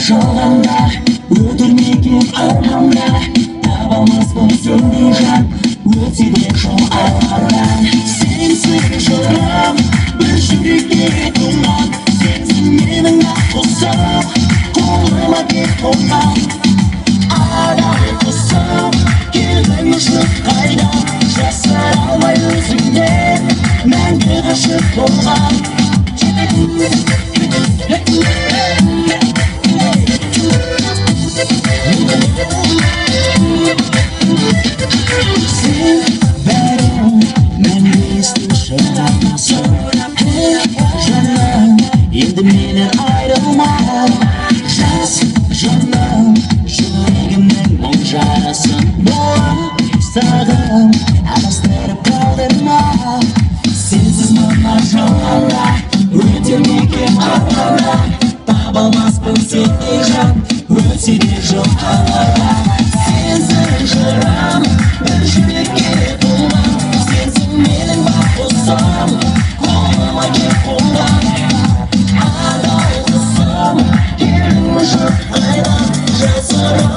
жолыңда өтірмеген арманда табамаспын сендей жан өтсе де жол алардан сенсіз жырым бір жүрекке тұнған сенсің менің ақ құсым қолыма кеп қонған адам құсым келдің ұшып қайдан жасыра алмай өзіңнен мәңгі ғашық болған сен бәрін мәңгі есте шығармасың жаным енді менен айрылма жас жаным жүрегімнің мұң жарасын болып сағым адастырып қалдырма сенсіз мына жалғанда өтелмеген арманда таба алмаспын сендей жан өтсе де жол аларда сенсіз жырым бір жүрекке толған сенсің менің бақ құсым